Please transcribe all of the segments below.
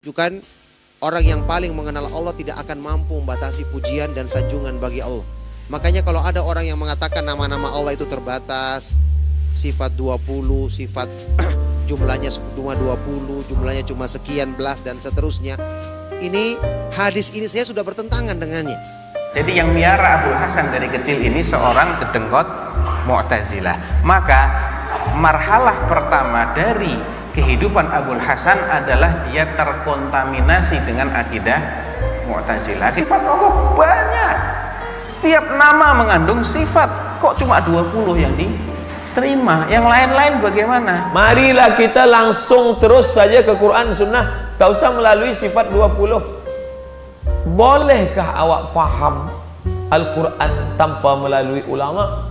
menunjukkan orang yang paling mengenal Allah tidak akan mampu membatasi pujian dan sanjungan bagi Allah. Makanya kalau ada orang yang mengatakan nama-nama Allah itu terbatas, sifat 20, sifat jumlahnya cuma 20, jumlahnya cuma sekian belas dan seterusnya. Ini hadis ini saya sudah bertentangan dengannya. Jadi yang miara Abul Hasan dari kecil ini seorang kedengkot Mu'tazilah. Maka marhalah pertama dari kehidupan Abul Hasan adalah dia terkontaminasi dengan akidah Mu'tazilah. Sifat Allah banyak. Setiap nama mengandung sifat. Kok cuma 20 yang diterima? Yang lain-lain bagaimana? Marilah kita langsung terus saja ke Quran Sunnah. Tak usah melalui sifat 20. Bolehkah awak faham Al-Quran tanpa melalui ulama?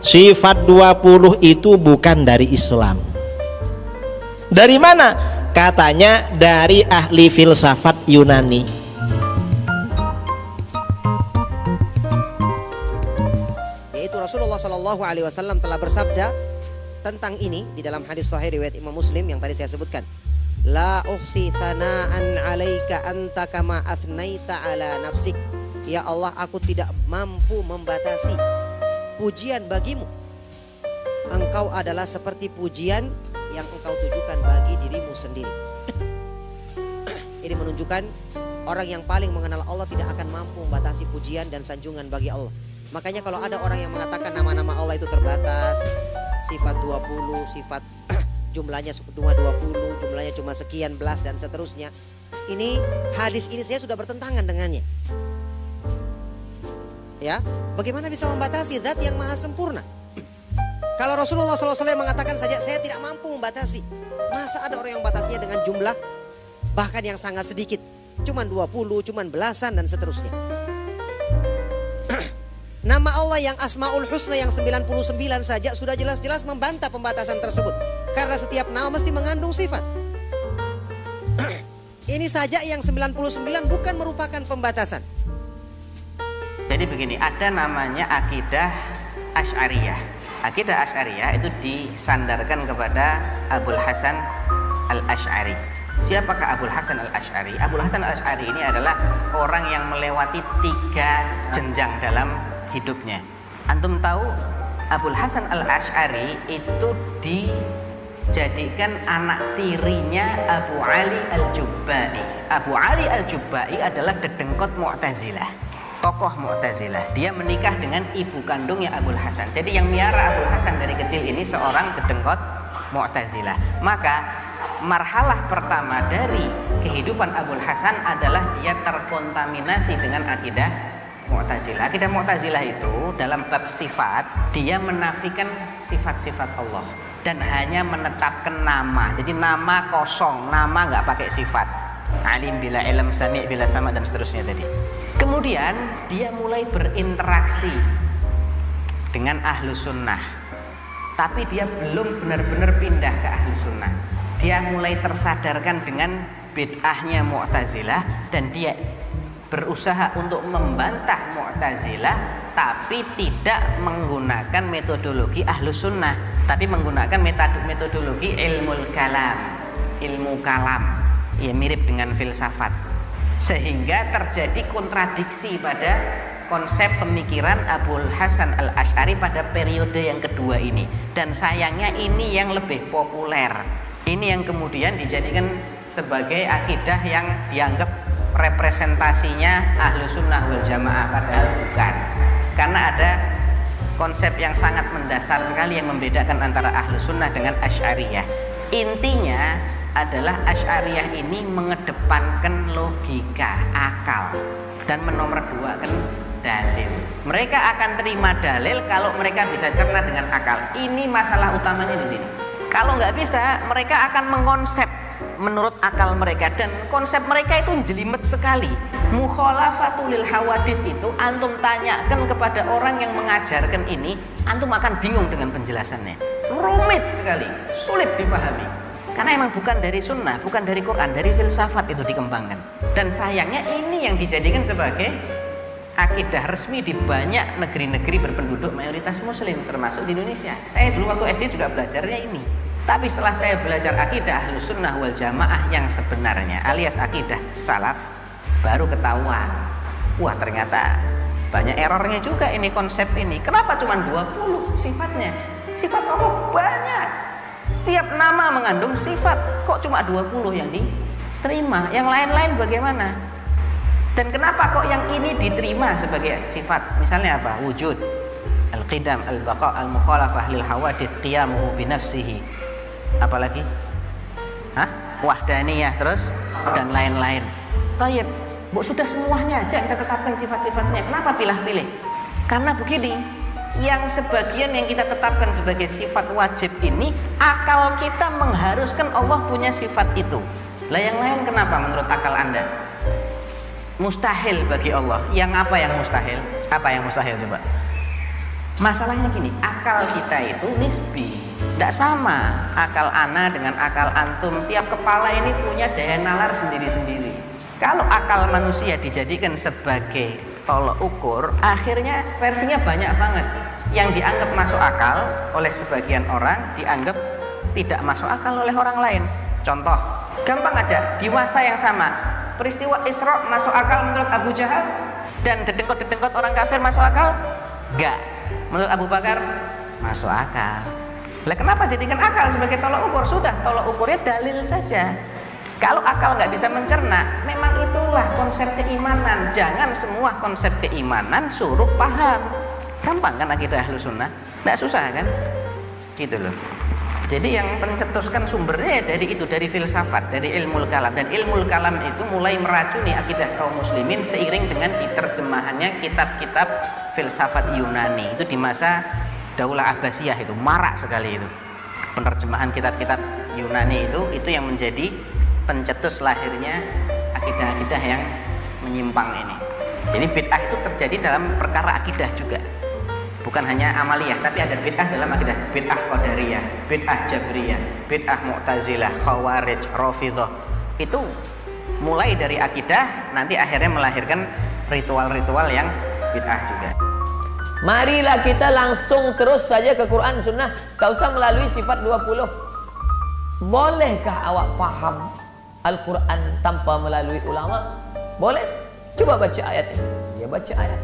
Sifat 20 itu bukan dari Islam. Dari mana? Katanya dari ahli filsafat Yunani. Yaitu Rasulullah Shallallahu Alaihi Wasallam telah bersabda tentang ini di dalam hadis Sahih riwayat Imam Muslim yang tadi saya sebutkan. La uhsi thana'an 'alaika anta kama athnaita 'ala nafsik. Ya Allah, aku tidak mampu membatasi pujian bagimu. Engkau adalah seperti pujian yang engkau tujukan bagi dirimu sendiri. Ini menunjukkan orang yang paling mengenal Allah tidak akan mampu membatasi pujian dan sanjungan bagi Allah. Makanya kalau ada orang yang mengatakan nama-nama Allah itu terbatas, sifat 20, sifat jumlahnya cuma 20, jumlahnya cuma sekian belas dan seterusnya. Ini hadis ini saya sudah bertentangan dengannya. Ya, bagaimana bisa membatasi zat yang maha sempurna? Kalau Rasulullah SAW mengatakan saja saya tidak mampu membatasi, masa ada orang yang membatasinya dengan jumlah bahkan yang sangat sedikit, cuman 20, cuman belasan dan seterusnya. Nama Allah yang Asmaul Husna yang 99 saja sudah jelas-jelas membantah pembatasan tersebut, karena setiap nama mesti mengandung sifat. Ini saja yang 99 bukan merupakan pembatasan. Jadi begini, ada namanya akidah Asy'ariyah. Akidah Asy'ariyah itu disandarkan kepada Abul Hasan Al-Asy'ari. Siapakah Abul Hasan Al-Asy'ari? Abul Hasan Al-Asy'ari ini adalah orang yang melewati 3 jenjang dalam hidupnya. Antum tahu Abul Hasan Al-Asy'ari itu dijadikan anak tirinya Abu Ali Al-Jubba'i. Abu Ali Al-Jubba'i adalah dedengkot Mu'tazilah, tokoh Mu'tazilah. Dia menikah dengan ibu kandungnya Abul Hasan. Jadi yang miara Abul Hasan dari kecil ini seorang dedengkot Mu'tazilah. Maka marhalah pertama dari kehidupan Abul Hasan adalah dia terkontaminasi dengan akidah Mu'tazilah. Akidah Mu'tazilah itu dalam bab sifat, dia menafikan sifat-sifat Allah dan hanya menetapkan nama. Jadi nama kosong, nama nggak pakai sifat. Alim bila ilm, sami' bila sama dan seterusnya tadi. Kemudian dia mulai berinteraksi dengan ahlu sunnah, tapi dia belum benar-benar pindah ke ahlu sunnah. Dia mulai tersadarkan dengan bid'ahnya Mu'tazilah dan dia berusaha untuk membantah Mu'tazilah, tapi tidak menggunakan metodologi ahlu sunnah, tapi menggunakan metodologi ilmu kalam, ya mirip dengan filsafat. Sehingga terjadi kontradiksi pada konsep pemikiran Abul Hasan Al-Asy'ari pada periode yang kedua ini. Dan sayangnya ini yang lebih populer. Ini yang kemudian dijadikan sebagai akidah yang dianggap representasinya ahlu sunnah wal jamaah, padahal bukan. Karena ada konsep yang sangat mendasar sekali yang membedakan antara ahlu sunnah dengan Asy'ariyah. Intinya adalah Asy'ariyah ini mengedepankan logika, akal, dan menomorduakan dalil. Mereka akan terima dalil kalau mereka bisa cerna dengan akal. Ini masalah utamanya di sini. Kalau nggak bisa, mereka akan mengonsep menurut akal mereka, dan konsep mereka itu jelimet sekali. Mukhalafatul lil hawadits itu antum tanyakan kepada orang yang mengajarkan ini, antum akan bingung dengan penjelasannya. Rumit sekali, sulit dipahami. Karena emang bukan dari sunnah, bukan dari Quran, dari filsafat itu dikembangkan. Dan sayangnya ini yang dijadikan sebagai akidah resmi di banyak negeri-negeri berpenduduk mayoritas muslim, termasuk di Indonesia. Saya dulu waktu SD juga belajarnya ini. Tapi setelah saya belajar akidah Ahlus Sunnah wal Jamaah yang sebenarnya alias akidah salaf, baru ketahuan, wah ternyata banyak errornya juga ini konsep ini. Kenapa cuma 20 sifatnya? Sifat Allah banyak. Setiap nama mengandung sifat, kok cuma 20 yang diterima? Yang lain-lain bagaimana? Dan kenapa kok yang ini diterima sebagai sifat? Misalnya apa? Wujud, al-qidam, al-baqa, al-mukhalafah lil hawadits, qiyamuhu bi nafsihi. Apalagi? Wahdaniyah terus dan lain-lain. Tayyib, bu sudah semuanya aja kita tetapkan sifat-sifatnya. Kenapa pilih-pilih? Karena begini, yang sebagian yang kita tetapkan sebagai sifat wajib ini, akal kita mengharuskan Allah punya sifat itu. Lah yang lain kenapa menurut akal Anda? Mustahil bagi Allah. Yang apa yang mustahil? Apa yang mustahil coba? Masalahnya gini, akal kita itu nisbi, tidak sama akal ana dengan akal antum. Tiap kepala ini punya daya nalar sendiri-sendiri. Kalau akal manusia dijadikan sebagai tolok ukur, akhirnya versinya banyak banget. Yang dianggap masuk akal oleh sebagian orang, dianggap tidak masuk akal oleh orang lain. Contoh, gampang aja, di masa yang sama, peristiwa Isra masuk akal menurut Abu Jahal, dan dedengkot-dedengkot orang kafir masuk akal? Enggak. Menurut Abu Bakar masuk akal. Lah kenapa jadikan akal sebagai tolok ukur? Sudah, tolok ukurnya dalil saja. Kalau akal nggak bisa mencerna, memang itulah konsep keimanan. Jangan semua konsep keimanan suruh paham. Gampang kan akidah Ahlus Sunnah? Nggak susah kan? Gitu loh. Jadi yang pencetuskan sumbernya dari itu, dari filsafat, dari ilmu kalam. Dan ilmu kalam itu mulai meracuni akidah kaum muslimin seiring dengan diterjemahannya kitab-kitab filsafat Yunani. Itu di masa Daulah Abbasiyah itu marak sekali itu. Penerjemahan kitab-kitab Yunani itu yang menjadi pencetus lahirnya akidah-akidah yang menyimpang ini. Jadi bid'ah itu terjadi dalam perkara akidah juga. Bukan hanya amaliyah, tapi ada bid'ah dalam akidah. Bid'ah qadariyah, bid'ah jabriyah, bid'ah mu'tazilah, khawarij, rafidhah. Itu mulai dari akidah, nanti akhirnya melahirkan ritual-ritual yang bid'ah juga. Marilah kita langsung terus saja ke Quran Sunnah, tak usah melalui sifat 20. Bolehkah awak faham Al-Quran tanpa melalui ulama? Boleh. Coba baca ayat ini. Dia baca ayat.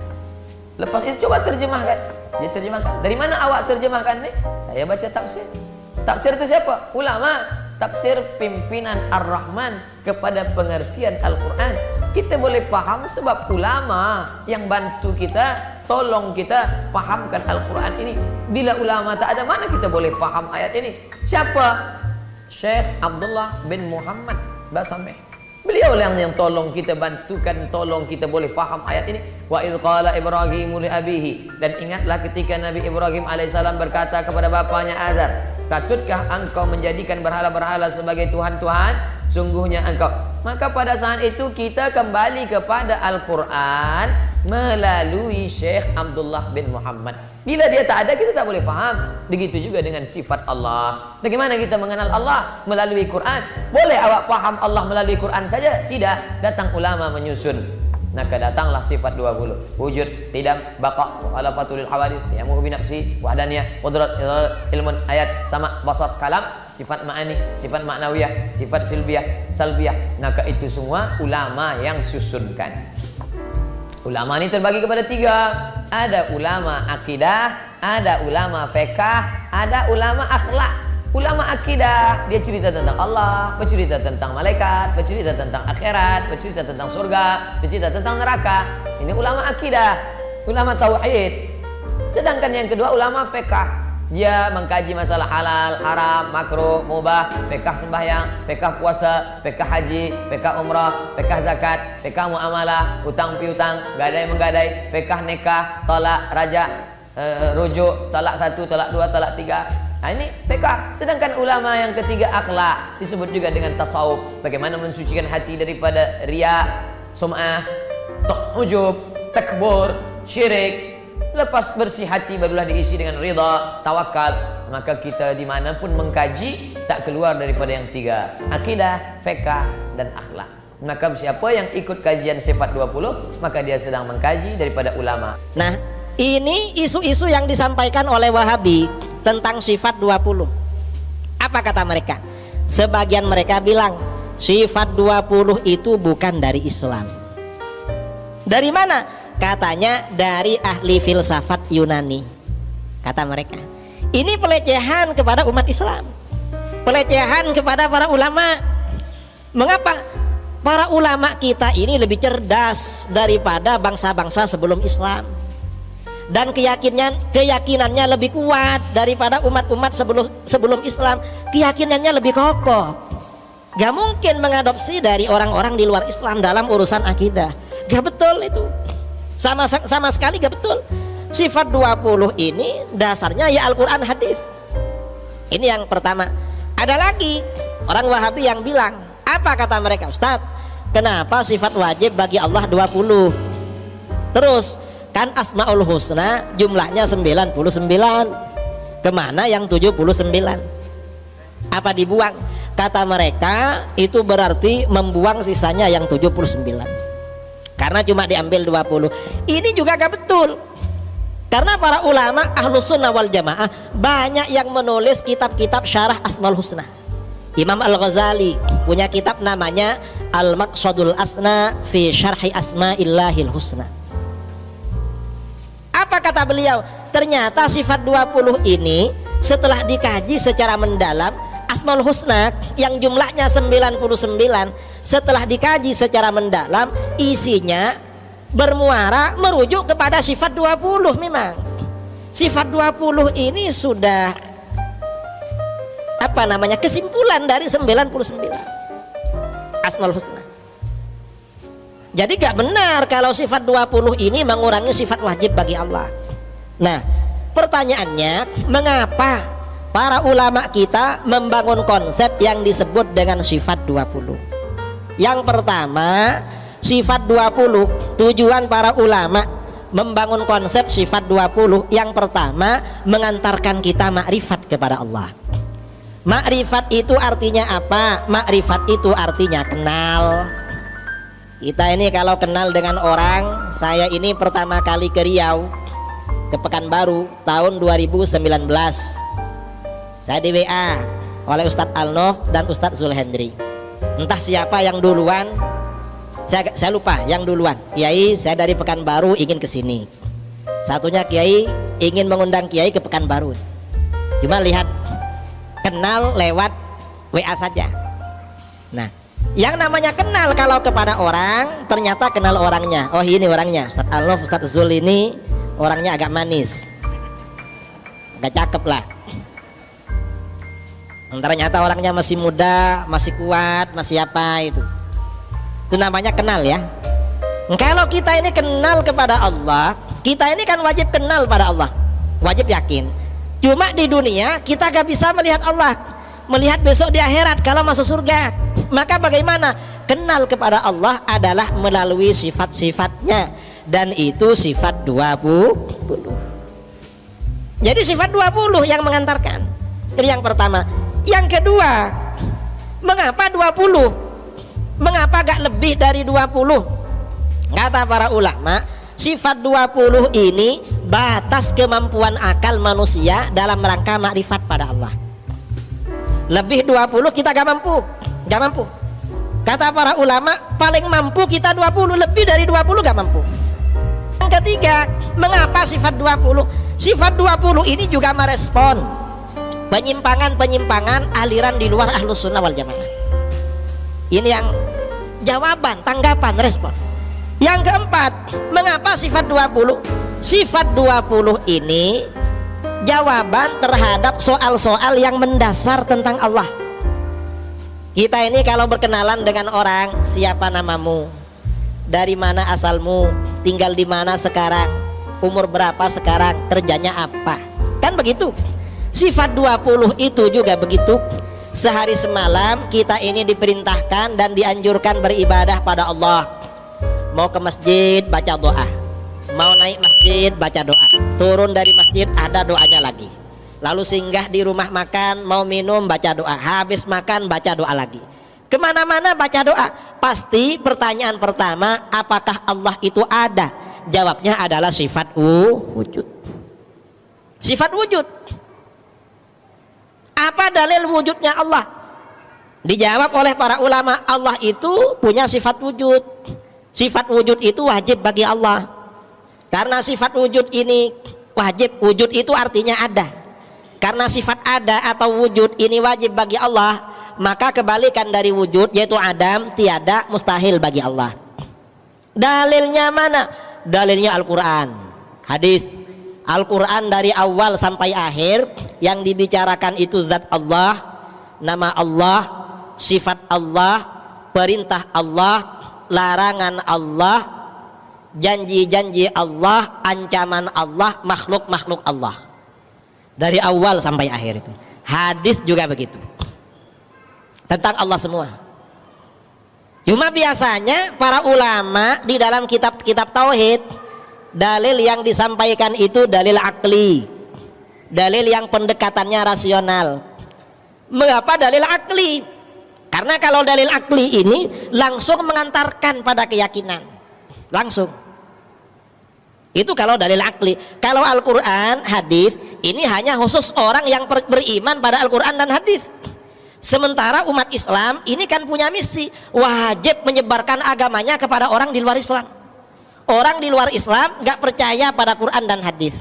Lepas itu coba terjemahkan. Dia terjemahkan. Dari mana awak terjemahkan nih? Saya baca tafsir. Tafsir itu siapa? Ulama. Tafsir pimpinan Ar-Rahman kepada pengertian Al-Quran. Kita boleh paham sebab ulama yang bantu kita, tolong kita pahamkan Al-Quran ini. Bila ulama tak ada, mana kita boleh paham ayat ini? Siapa? Syekh Abdullah bin Muhammad Basameh. Beliau yang tolong kita, bantukan, tolong kita boleh faham ayat ini. Wa idh qala Ibrahimu li abihi, dan ingatlah ketika Nabi Ibrahim alaihissalam berkata kepada bapanya Azar, tatutkah engkau menjadikan berhala-berhala sebagai Tuhan-Tuhan? Sungguhnya engkau. Maka pada saat itu kita kembali kepada Al-Quran melalui Syekh Abdullah bin Muhammad. Bila dia tak ada, kita tak boleh faham. Begitu juga dengan sifat Allah. Bagaimana kita mengenal Allah? Melalui Quran. Boleh awak faham Allah melalui Quran saja? Tidak. Datang ulama menyusun. Maka datanglah sifat 20. Wujud, qidam, baqa, mukhalafatul hawadits, qiyamuhu bi nafsi, wahdaniyah, qudrat, ilmun, ayat, sama, basat, kalam, sifat ma'ani, sifat ma'nawiyah, sifat salbiyah. Maka itu semua ulama yang susunkan. Ulama ini terbagi kepada 3. Ada ulama akidah, ada ulama fiqh, ada ulama akhlak. Ulama akidah, dia cerita tentang Allah, bercerita tentang malaikat, bercerita tentang akhirat, bercerita tentang surga, bercerita tentang neraka. Ini ulama akidah, ulama tauhid. Sedangkan yang kedua ulama fiqh, dia mengkaji masalah halal, haram, makruh, mubah, fiqh sembahyang, fiqh puasa, fiqh haji, fiqh umrah, fiqh zakat, fiqh muamalah, utang piutang, gadai menggadai, fiqh nikah, talak, raja, rujuk, talak 1, talak 2, talak 3. Nah, ini fiqh. Sedangkan ulama yang ketiga akhlak, disebut juga dengan tasawuf. Bagaimana mensucikan hati daripada riya, sum'ah, ujub, takbur, syirik. Lepas bersih hati barulah diisi dengan ridha, tawakal. Maka kita dimanapun mengkaji tak keluar daripada yang 3: akidah, fiqh, dan akhlak. Maka siapa yang ikut kajian sifat 20, maka dia sedang mengkaji daripada ulama. Nah, ini isu-isu yang disampaikan oleh Wahabi tentang sifat 20. Apa kata mereka? Sebagian mereka bilang sifat 20 itu bukan dari Islam. Dari mana? Katanya dari ahli filsafat Yunani. Kata mereka, ini pelecehan kepada umat Islam, pelecehan kepada para ulama. Mengapa? Para ulama kita ini lebih cerdas daripada bangsa-bangsa sebelum Islam, dan keyakinannya lebih kuat daripada umat-umat sebelum Islam. Keyakinannya lebih kokoh. Gak mungkin mengadopsi dari orang-orang di luar Islam dalam urusan akidah. Gak betul itu, sama sekali gak betul. Sifat 20 ini dasarnya ya Al-Quran, hadis. Ini yang pertama. Ada lagi orang Wahabi yang bilang, apa kata mereka? Ustadz, kenapa sifat wajib bagi Allah 20? Terus kan Asmaul Husna jumlahnya 99, kemana yang 79? Apa dibuang? Kata mereka itu berarti membuang sisanya yang 79, karena cuma diambil 20. Ini juga gak betul, karena para ulama Ahlus Sunnah wal Jamaah banyak yang menulis kitab-kitab syarah Asmaul Husna. Imam Al-Ghazali punya kitab namanya Al-Maqsadul Asna fi Syarhi Asma'illahil Husna. Apa kata beliau? Ternyata sifat 20 ini setelah dikaji secara mendalam, Asmaul Husna yang jumlahnya 99, setelah dikaji secara mendalam, isinya bermuara merujuk kepada sifat 20. Memang sifat 20 ini sudah kesimpulan dari 99 Asmaul Husna. Jadi gak benar kalau sifat 20 ini mengurangi sifat wajib bagi Allah. Nah, pertanyaannya, mengapa para ulama kita membangun konsep yang disebut dengan sifat 20? Yang pertama, sifat 20, tujuan para ulama membangun konsep sifat 20, yang pertama mengantarkan kita makrifat kepada Allah. Makrifat itu artinya apa? Makrifat itu artinya kenal. Kita ini kalau kenal dengan orang, saya ini pertama kali ke Riau, ke Pekanbaru tahun 2019. Saya di WA oleh Ustadz Alnof dan Ustadz Zulhendri. Entah siapa yang duluan, saya lupa yang duluan. Kiai, saya dari Pekanbaru ingin ke sini. Satunya Kiai ingin mengundang Kiai ke Pekanbaru. Cuma lihat, kenal lewat WA saja. Nah, yang namanya kenal kalau kepada orang, ternyata kenal orangnya. Oh, ini orangnya, Ustadz Alnof, Ustadz Zul ini orangnya agak manis, agak cakep lah. Ternyata orangnya masih muda, masih kuat, masih apa itu namanya kenal ya. Kalau kita ini kenal kepada Allah, kita ini kan wajib kenal pada Allah, wajib yakin. Cuma di dunia kita gak bisa melihat Allah, melihat besok di akhirat kalau masuk surga. Maka bagaimana? Kenal kepada Allah adalah melalui sifat-sifatnya, dan itu sifat 20. Jadi sifat 20 yang mengantarkan. Jadi yang pertama. Yang kedua, mengapa 20? Mengapa gak lebih dari 20? Kata para ulama, sifat 20 ini batas kemampuan akal manusia dalam rangka makrifat pada Allah. Lebih 20 kita gak mampu. Kata para ulama, paling mampu kita 20, lebih dari 20 gak mampu. Yang ketiga, mengapa sifat 20? Sifat 20 ini juga merespon penyimpangan aliran di luar Ahlus Sunnah wal Jamaah. Ini yang jawaban, tanggapan, respon. Yang keempat, mengapa sifat 20? Sifat 20 ini jawaban terhadap soal-soal yang mendasar tentang Allah. Kita ini kalau berkenalan dengan orang, siapa namamu? Dari mana asalmu? Tinggal di mana sekarang? Umur berapa sekarang? Kerjanya apa? Kan begitu. Sifat 20 itu juga begitu. Sehari semalam kita ini diperintahkan dan dianjurkan beribadah pada Allah. Mau ke masjid baca doa, mau naik masjid baca doa, turun dari masjid ada doanya lagi. Lalu singgah di rumah makan, mau minum baca doa, habis makan baca doa lagi. Kemana-mana baca doa. Pasti pertanyaan pertama, apakah Allah itu ada? Jawabnya adalah sifat wujud. Sifat wujud. Apa dalil wujudnya Allah? Dijawab oleh para ulama, Allah itu punya sifat wujud. Sifat wujud itu wajib bagi Allah. Karena sifat wujud ini wajib, wujud itu artinya ada. Karena sifat ada atau wujud ini wajib bagi Allah, maka kebalikan dari wujud yaitu adam, tiada, mustahil bagi Allah. Dalilnya mana? Dalilnya Al-Quran, hadis. Al-Quran dari awal sampai akhir yang dibicarakan itu zat Allah, nama Allah, sifat Allah, perintah Allah, larangan Allah, janji-janji Allah, ancaman Allah, makhluk-makhluk Allah. Dari awal sampai akhir itu. Hadis juga begitu. Tentang Allah semua. Cuma biasanya para ulama di dalam kitab-kitab tauhid, dalil yang disampaikan itu dalil akli, dalil yang pendekatannya rasional. Mengapa dalil akli? Karena kalau dalil akli ini langsung mengantarkan pada keyakinan, langsung. Itu kalau dalil akli. Kalau Al-Quran, hadis, ini hanya khusus orang yang beriman pada Al-Quran dan hadis. Sementara umat Islam ini kan punya misi, wajib menyebarkan agamanya kepada orang di luar Islam. Orang di luar Islam gak percaya pada Quran dan hadis,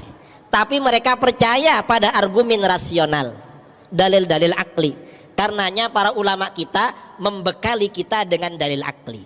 tapi mereka percaya pada argumen rasional, dalil-dalil akli. Karenanya para ulama kita membekali kita dengan dalil akli.